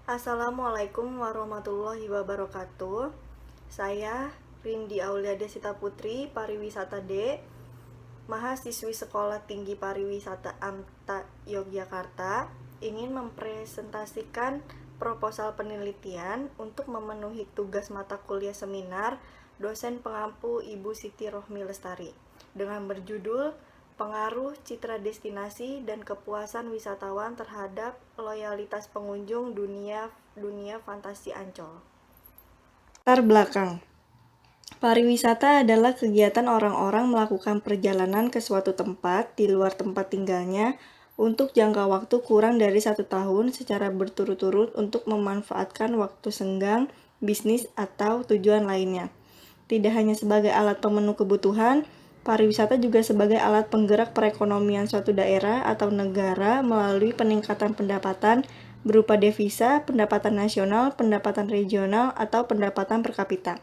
Assalamualaikum warahmatullahi wabarakatuh. Saya Rindi Aulia Desita Putri, Pariwisata D, mahasiswi Sekolah Tinggi Pariwisata AMTA Yogyakarta, ingin mempresentasikan proposal penelitian untuk memenuhi tugas mata kuliah seminar dosen pengampu Ibu Siti Rohmi Lestari dengan berjudul Pengaruh Citra Destinasi dan Kepuasan Wisatawan Terhadap Loyalitas Pengunjung Dunia Fantasi Ancol. Latar belakang. Pariwisata adalah kegiatan orang-orang melakukan perjalanan ke suatu tempat di luar tempat tinggalnya untuk jangka waktu kurang dari 1 tahun secara berturut-turut untuk memanfaatkan waktu senggang, bisnis, atau tujuan lainnya. Tidak hanya sebagai alat pemenuh kebutuhan, pariwisata juga sebagai alat penggerak perekonomian suatu daerah atau negara melalui peningkatan pendapatan berupa devisa, pendapatan nasional, pendapatan regional, atau pendapatan per kapita.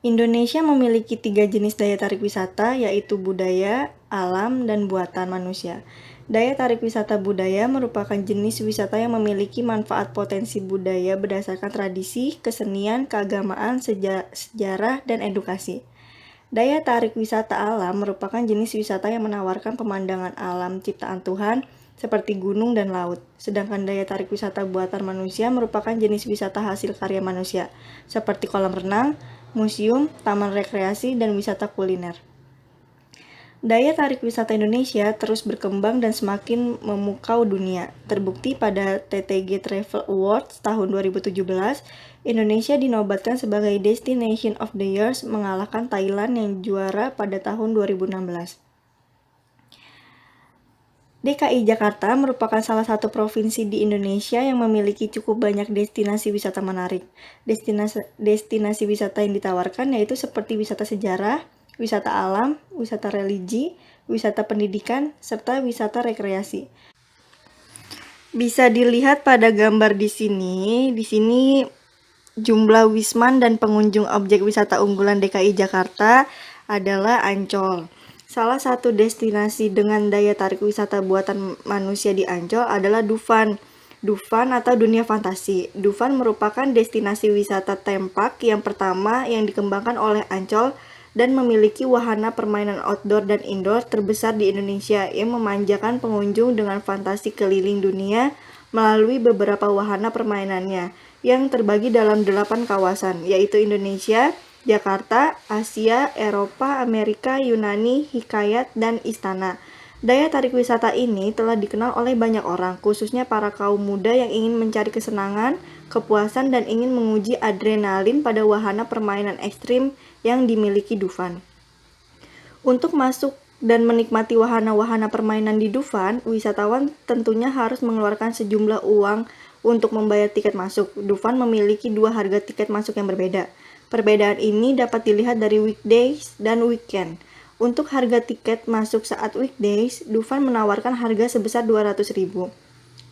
Indonesia memiliki 3 jenis daya tarik wisata, yaitu budaya, alam, dan buatan manusia. Daya tarik wisata budaya merupakan jenis wisata yang memiliki manfaat potensi budaya berdasarkan tradisi, kesenian, keagamaan, sejarah, dan edukasi. Daya tarik wisata alam merupakan jenis wisata yang menawarkan pemandangan alam ciptaan Tuhan seperti gunung dan laut. Sedangkan daya tarik wisata buatan manusia merupakan jenis wisata hasil karya manusia, seperti kolam renang, museum, taman rekreasi, dan wisata kuliner. Daya tarik wisata Indonesia terus berkembang dan semakin memukau dunia. Terbukti pada TTG Travel Awards tahun 2017, Indonesia dinobatkan sebagai Destination of the Year mengalahkan Thailand yang juara pada tahun 2016. DKI Jakarta merupakan salah satu provinsi di Indonesia yang memiliki cukup banyak destinasi wisata menarik. Destinasi wisata yang ditawarkan yaitu seperti wisata sejarah, wisata alam, wisata religi, wisata pendidikan, serta wisata rekreasi. Bisa dilihat pada gambar di sini. Di sini jumlah wisman dan pengunjung objek wisata unggulan DKI Jakarta adalah Ancol. Salah satu destinasi dengan daya tarik wisata buatan manusia di Ancol adalah Dufan. Dufan atau dunia fantasi. Dufan merupakan destinasi wisata tempak yang pertama yang dikembangkan oleh Ancol dan memiliki wahana permainan outdoor dan indoor terbesar di Indonesia yang memanjakan pengunjung dengan fantasi keliling dunia melalui beberapa wahana permainannya yang terbagi dalam 8 kawasan, yaitu Indonesia, Jakarta, Asia, Eropa, Amerika, Yunani, Hikayat, dan Istana. Daya tarik wisata ini telah dikenal oleh banyak orang, khususnya para kaum muda yang ingin mencari kesenangan, kepuasan, dan ingin menguji adrenalin pada wahana permainan ekstrim yang dimiliki Dufan. Untuk masuk dan menikmati wahana-wahana permainan di Dufan, wisatawan tentunya harus mengeluarkan sejumlah uang untuk membayar tiket masuk. Dufan memiliki 2 harga tiket masuk yang berbeda. Perbedaan ini dapat dilihat dari weekdays dan weekend. Untuk harga tiket masuk saat weekdays, Dufan menawarkan harga sebesar 200.000.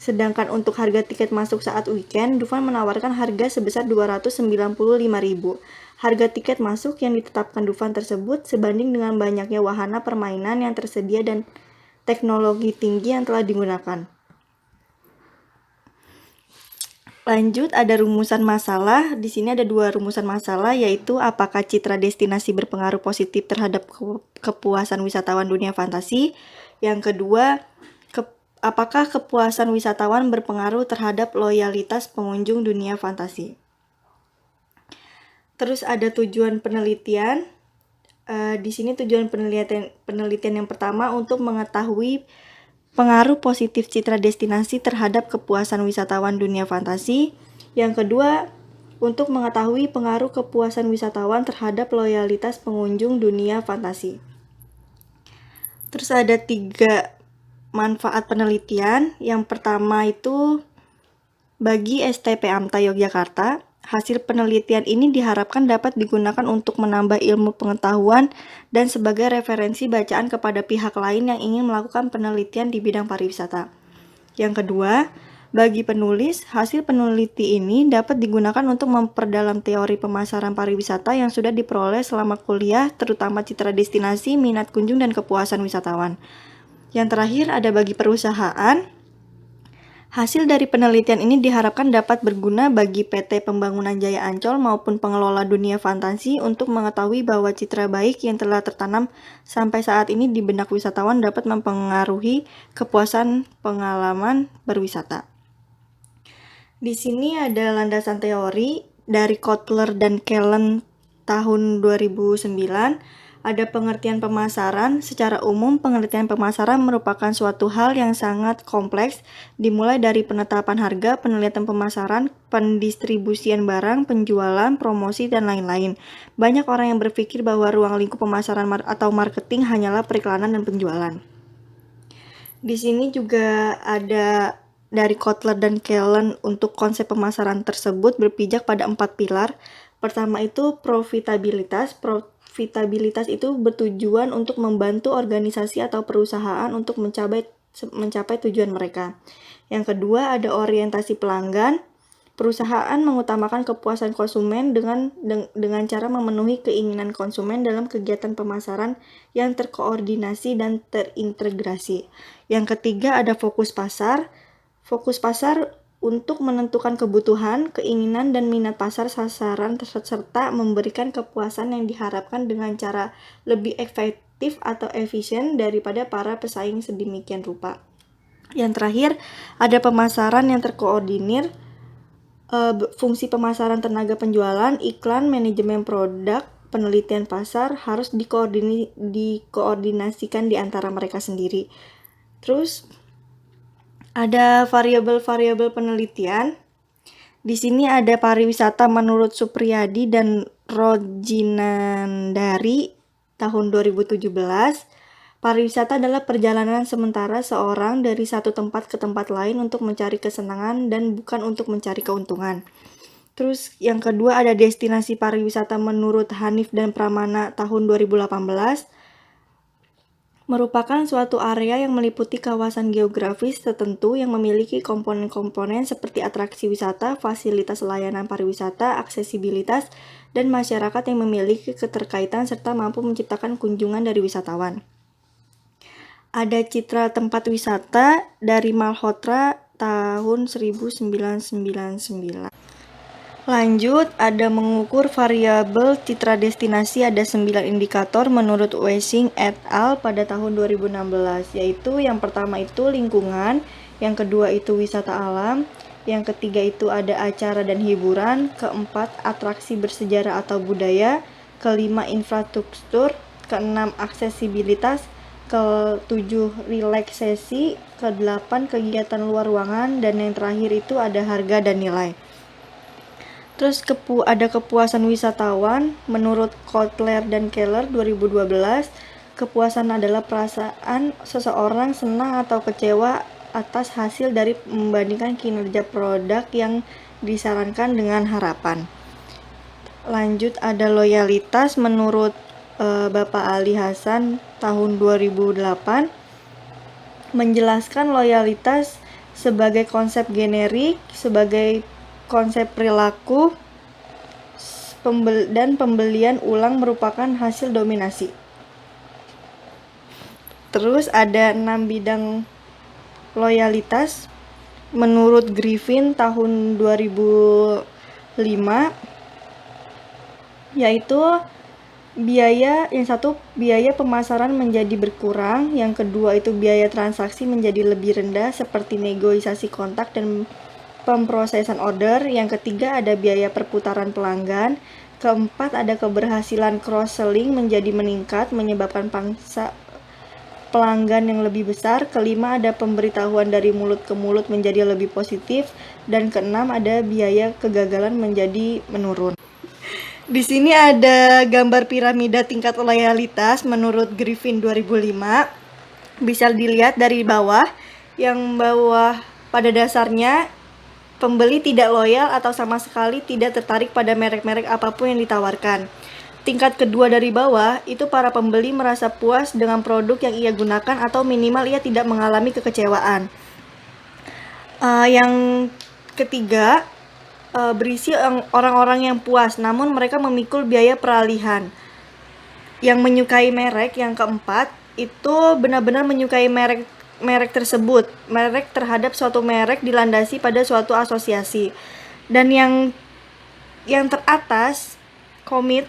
Sedangkan untuk harga tiket masuk saat weekend, Dufan menawarkan harga sebesar 295.000. Harga tiket masuk yang ditetapkan Dufan tersebut sebanding dengan banyaknya wahana permainan yang tersedia dan teknologi tinggi yang telah digunakan. Lanjut, ada rumusan masalah. Di sini ada 2 rumusan masalah, yaitu apakah citra destinasi berpengaruh positif terhadap kepuasan wisatawan dunia fantasi. Yang kedua, apakah kepuasan wisatawan berpengaruh terhadap loyalitas pengunjung dunia fantasi. Terus ada tujuan penelitian. Di sini tujuan penelitian yang pertama untuk mengetahui pengaruh positif citra destinasi terhadap kepuasan wisatawan dunia fantasi. Yang kedua, untuk mengetahui pengaruh kepuasan wisatawan terhadap loyalitas pengunjung dunia fantasi. Terus ada 3 manfaat penelitian. Yang pertama itu bagi STP AMTA Yogyakarta. Hasil penelitian ini diharapkan dapat digunakan untuk menambah ilmu pengetahuan dan sebagai referensi bacaan kepada pihak lain yang ingin melakukan penelitian di bidang pariwisata. Yang kedua, bagi penulis, hasil peneliti ini dapat digunakan untuk memperdalam teori pemasaran pariwisata yang sudah diperoleh selama kuliah, terutama citra destinasi, minat kunjung, dan kepuasan wisatawan. Yang terakhir ada bagi perusahaan. Hasil dari penelitian ini diharapkan dapat berguna bagi PT Pembangunan Jaya Ancol maupun pengelola dunia fantasi untuk mengetahui bahwa citra baik yang telah tertanam sampai saat ini di benak wisatawan dapat mempengaruhi kepuasan pengalaman berwisata. Di sini ada landasan teori dari Kotler dan Kellen tahun 2009. Ada pengertian pemasaran. Secara umum, pengertian pemasaran merupakan suatu hal yang sangat kompleks, dimulai dari penetapan harga, penelitian pemasaran, pendistribusian barang, penjualan, promosi, dan lain-lain. Banyak orang yang berpikir bahwa ruang lingkup pemasaran atau marketing hanyalah periklanan dan penjualan. Di sini juga ada dari Kotler dan Kellen untuk konsep pemasaran tersebut berpijak pada 4 pilar. Pertama itu profitabilitas. Profitabilitas itu bertujuan untuk membantu organisasi atau perusahaan untuk mencapai tujuan mereka. Yang kedua ada orientasi pelanggan. Perusahaan mengutamakan kepuasan konsumen dengan cara memenuhi keinginan konsumen dalam kegiatan pemasaran yang terkoordinasi dan terintegrasi. Yang ketiga ada fokus pasar. Fokus pasar untuk menentukan kebutuhan, keinginan, dan minat pasar sasaran serta memberikan kepuasan yang diharapkan dengan cara lebih efektif atau efisien daripada para pesaing sedemikian rupa. Yang terakhir, ada pemasaran yang terkoordinir. Fungsi pemasaran tenaga penjualan, iklan, manajemen produk, penelitian pasar harus dikoordinasikan di antara mereka sendiri. Terus ada variabel-variabel penelitian. Di sini ada pariwisata menurut Supriyadi dan Rojinandari tahun 2017. Pariwisata adalah perjalanan sementara seorang dari satu tempat ke tempat lain untuk mencari kesenangan dan bukan untuk mencari keuntungan. Terus yang kedua ada destinasi pariwisata menurut Hanif dan Pramana tahun 2018. Merupakan suatu area yang meliputi kawasan geografis tertentu yang memiliki komponen-komponen seperti atraksi wisata, fasilitas layanan pariwisata, aksesibilitas, dan masyarakat yang memiliki keterkaitan serta mampu menciptakan kunjungan dari wisatawan. Ada citra tempat wisata dari Malhotra tahun 1999. Lanjut, ada mengukur variabel citra destinasi, ada 9 indikator menurut Wessing et al. Pada tahun 2016, yaitu yang pertama itu lingkungan, yang kedua itu wisata alam, yang ketiga itu ada acara dan hiburan, keempat atraksi bersejarah atau budaya, kelima infrastruktur, keenam aksesibilitas, ke-7 relaksasi, ke-8 kegiatan luar ruangan, dan yang terakhir itu ada harga dan nilai. Terus ada kepuasan wisatawan. Menurut Kotler dan Keller 2012, kepuasan adalah perasaan seseorang senang atau kecewa atas hasil dari membandingkan kinerja produk yang disarankan dengan harapan. Lanjut ada loyalitas menurut Bapak Ali Hasan tahun 2008, menjelaskan loyalitas sebagai konsep generik, sebagai konsep perilaku dan pembelian ulang merupakan hasil dominasi. Terus ada 6 bidang loyalitas menurut Griffin tahun 2005, yaitu yang satu biaya pemasaran menjadi berkurang, yang kedua itu biaya transaksi menjadi lebih rendah seperti negosiasi kontak dan pemrosesan order, yang ketiga ada biaya perputaran pelanggan, keempat ada keberhasilan cross-selling menjadi meningkat menyebabkan pangsa pelanggan yang lebih besar, kelima ada pemberitahuan dari mulut ke mulut menjadi lebih positif, dan keenam ada biaya kegagalan menjadi menurun. Di sini ada gambar piramida tingkat loyalitas menurut Griffin 2005. Bisa dilihat dari bawah, yang bawah pada dasarnya pembeli tidak loyal atau sama sekali tidak tertarik pada merek-merek apapun yang ditawarkan. Tingkat kedua dari bawah, itu para pembeli merasa puas dengan produk yang ia gunakan atau minimal ia tidak mengalami kekecewaan. Yang ketiga, berisi orang-orang yang puas, namun mereka memikul biaya peralihan. Yang menyukai merek, yang keempat, itu benar-benar menyukai merek merek tersebut. Merek terhadap suatu merek dilandasi pada suatu asosiasi. Dan yang teratas, komit,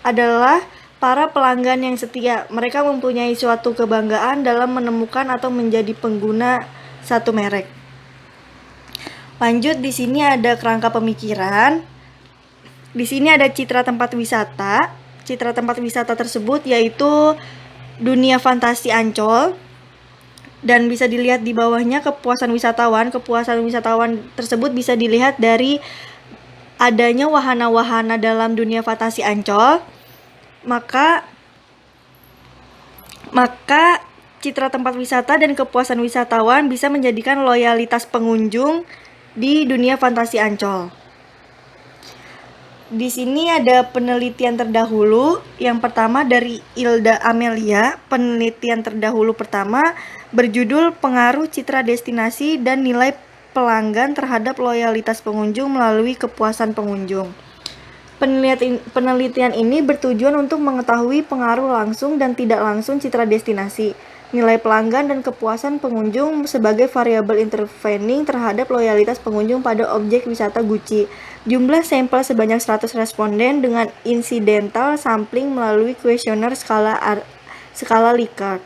adalah para pelanggan yang setia. Mereka mempunyai suatu kebanggaan dalam menemukan atau menjadi pengguna satu merek. Lanjut, di sini ada kerangka pemikiran. Di sini ada citra tempat wisata. Citra tempat wisata tersebut yaitu dunia fantasi Ancol. Dan bisa dilihat di bawahnya kepuasan wisatawan. Kepuasan wisatawan tersebut bisa dilihat dari adanya wahana-wahana dalam dunia fantasi Ancol. Maka citra tempat wisata dan kepuasan wisatawan bisa menjadikan loyalitas pengunjung di dunia fantasi Ancol. Di sini ada penelitian terdahulu. Yang pertama dari Ilda Amelia. Penelitian terdahulu pertama berjudul Pengaruh Citra Destinasi dan Nilai Pelanggan terhadap Loyalitas Pengunjung melalui Kepuasan Pengunjung. Penelitian ini bertujuan untuk mengetahui pengaruh langsung dan tidak langsung citra destinasi, nilai pelanggan, dan kepuasan pengunjung sebagai variabel intervening terhadap loyalitas pengunjung pada objek wisata Gucci. Jumlah sampel sebanyak 100 responden dengan incidental sampling melalui kuesioner skala Likert.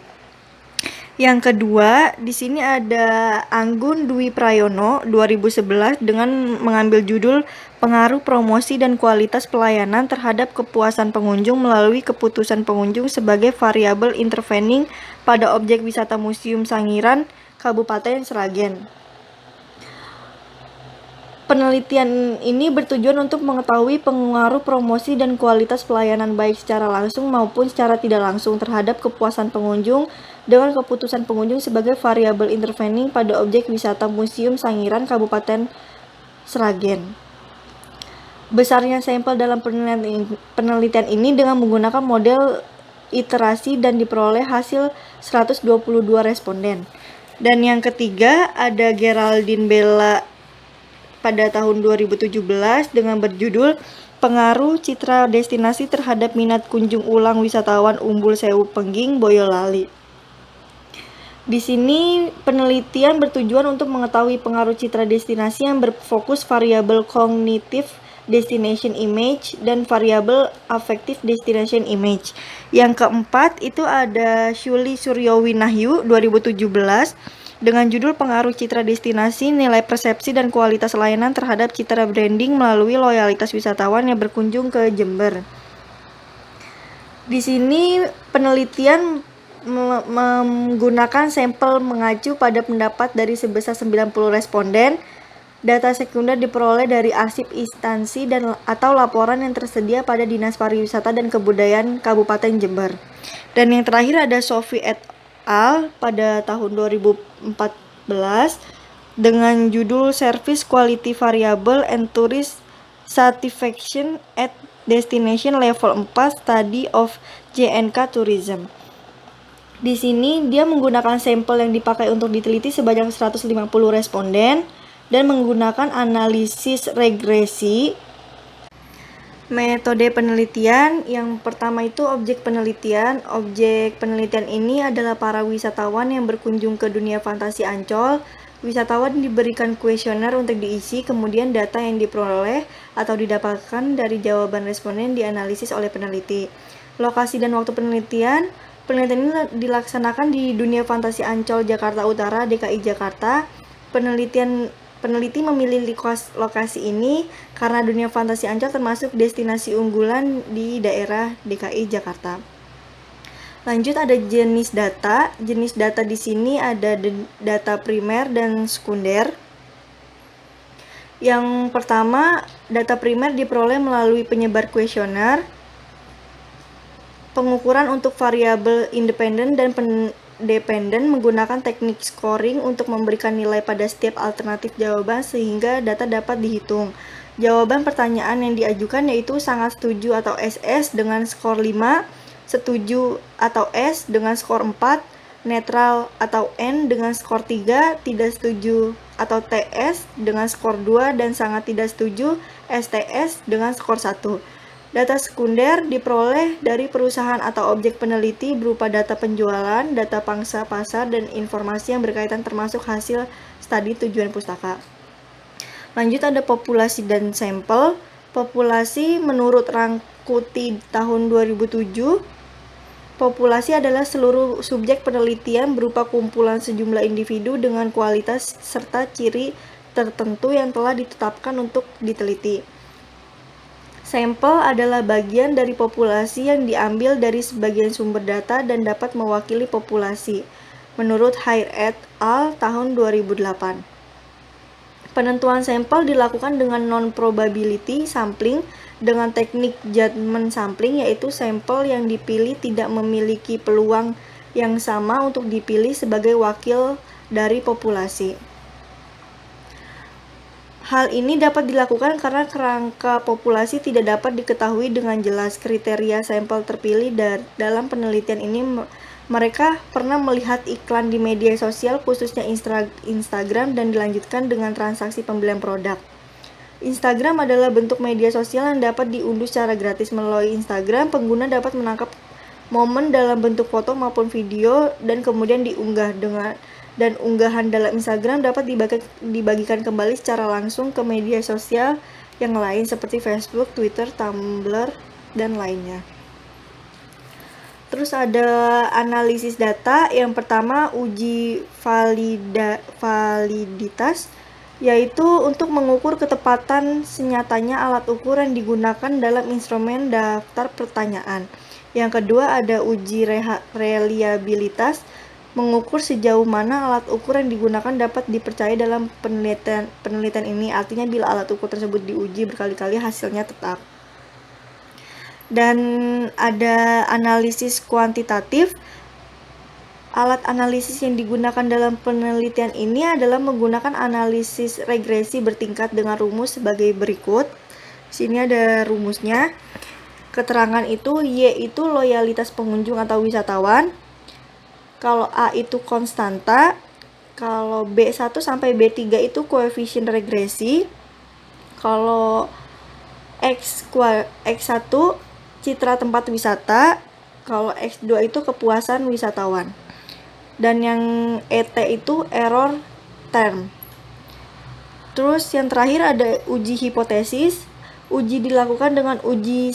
Yang kedua, di sini ada Anggun Dwi Prayono 2011 dengan mengambil judul Pengaruh Promosi dan Kualitas Pelayanan terhadap Kepuasan Pengunjung melalui Keputusan Pengunjung sebagai variabel intervening pada objek wisata Museum Sangiran, Kabupaten Sragen. Penelitian ini bertujuan untuk mengetahui pengaruh promosi dan kualitas pelayanan baik secara langsung maupun secara tidak langsung terhadap kepuasan pengunjung dengan keputusan pengunjung sebagai variabel intervening pada objek wisata Museum Sangiran, Kabupaten Sragen. Besarnya sampel dalam penelitian ini dengan menggunakan model iterasi dan diperoleh hasil 122 responden. Dan yang ketiga ada Geraldine Bella pada tahun 2017 dengan berjudul Pengaruh Citra Destinasi terhadap Minat Kunjung Ulang Wisatawan Umbul Sewu Pengging Boyolali. Di sini penelitian bertujuan untuk mengetahui pengaruh citra destinasi yang berfokus variabel cognitive destination image dan variabel affective destination image. Yang keempat itu ada Syuli Suryowinahyu 2017 dengan judul Pengaruh Citra Destinasi, Nilai Persepsi dan Kualitas Layanan terhadap Citra Branding melalui Loyalitas Wisatawan yang berkunjung ke Jember. Di sini penelitian menggunakan sampel mengacu pada pendapat dari sebesar 90 responden. Data sekunder diperoleh dari arsip instansi dan atau laporan yang tersedia pada Dinas Pariwisata dan Kebudayaan Kabupaten Jember. Dan yang terakhir ada Sophie et al. Pada tahun 2014 dengan judul Service Quality Variable and Tourist Satisfaction at Destination Level 4 Study of JNK Tourism. Di sini dia menggunakan sampel yang dipakai untuk diteliti sebanyak 150 responden dan menggunakan analisis regresi. Metode penelitian yang pertama itu objek penelitian. Objek penelitian ini adalah para wisatawan yang berkunjung ke dunia fantasi Ancol. Wisatawan diberikan kuesioner untuk diisi, kemudian data yang diperoleh atau didapatkan dari jawaban responden dianalisis oleh peneliti. Lokasi dan waktu penelitian. Penelitian ini dilaksanakan di dunia fantasi Ancol, Jakarta Utara, DKI Jakarta. Peneliti memilih lokasi ini karena dunia fantasi Ancol termasuk destinasi unggulan di daerah DKI Jakarta. Lanjut ada jenis data. Jenis data di sini ada data primer dan sekunder. Yang pertama, data primer diperoleh melalui penyebar kuesioner. Pengukuran untuk variabel independen dan dependen menggunakan teknik scoring untuk memberikan nilai pada setiap alternatif jawaban sehingga data dapat dihitung. Jawaban pertanyaan yang diajukan yaitu sangat setuju atau SS dengan skor 5, setuju atau S dengan skor 4, netral atau N dengan skor 3, tidak setuju atau TS dengan skor 2, dan sangat tidak setuju STS dengan skor 1. Data sekunder diperoleh dari perusahaan atau objek peneliti berupa data penjualan, data pangsa pasar, dan informasi yang berkaitan termasuk hasil studi tujuan pustaka. Lanjut ada populasi dan sampel. Populasi menurut Rangkuti tahun 2007, populasi adalah seluruh subjek penelitian berupa kumpulan sejumlah individu dengan kualitas serta ciri tertentu yang telah ditetapkan untuk diteliti. Sampel adalah bagian dari populasi yang diambil dari sebagian sumber data dan dapat mewakili populasi, menurut Haier et al. Tahun 2008. Penentuan sampel dilakukan dengan non-probability sampling dengan teknik judgment sampling, yaitu sampel yang dipilih tidak memiliki peluang yang sama untuk dipilih sebagai wakil dari populasi. Hal ini dapat dilakukan karena kerangka populasi tidak dapat diketahui dengan jelas. Kriteria sampel terpilih dalam penelitian ini mereka pernah melihat iklan di media sosial khususnya Instagram dan dilanjutkan dengan transaksi pembelian produk. Instagram adalah bentuk media sosial yang dapat diunduh secara gratis. Melalui Instagram, pengguna dapat menangkap momen dalam bentuk foto maupun video dan kemudian diunggah dan unggahan dalam Instagram dapat dibagikan kembali secara langsung ke media sosial yang lain seperti Facebook, Twitter, Tumblr, dan lainnya. Terus ada analisis data. Yang pertama, uji validitas, yaitu untuk mengukur ketepatan senyatanya alat ukur yang digunakan dalam instrumen daftar pertanyaan. Yang kedua ada uji reliabilitas, mengukur sejauh mana alat ukur yang digunakan dapat dipercaya dalam penelitian ini. Artinya bila alat ukur tersebut diuji berkali-kali hasilnya tetap. Dan ada analisis kuantitatif. Alat analisis yang digunakan dalam penelitian ini adalah menggunakan analisis regresi bertingkat dengan rumus sebagai berikut. Sini ada rumusnya. Keterangan itu Y itu loyalitas pengunjung atau wisatawan. Kalau A itu konstanta, kalau B1 sampai B3 itu koefisien regresi, kalau X1 citra tempat wisata, kalau X2 itu kepuasan wisatawan. Dan yang ET itu error term. Terus yang terakhir ada uji hipotesis. Uji dilakukan dengan uji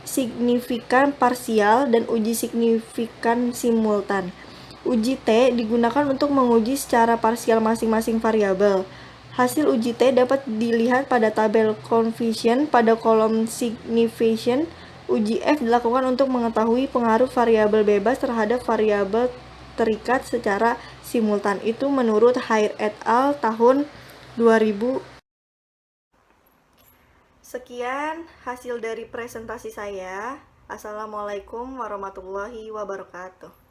signifikan parsial dan uji signifikan simultan. Uji T digunakan untuk menguji secara parsial masing-masing variabel. Hasil uji T dapat dilihat pada tabel coefficient pada kolom signification. Uji F dilakukan untuk mengetahui pengaruh variabel bebas terhadap variabel terikat secara simultan. Itu menurut Haier et al. Tahun 2000. Sekian hasil dari presentasi saya. Assalamualaikum warahmatullahi wabarakatuh.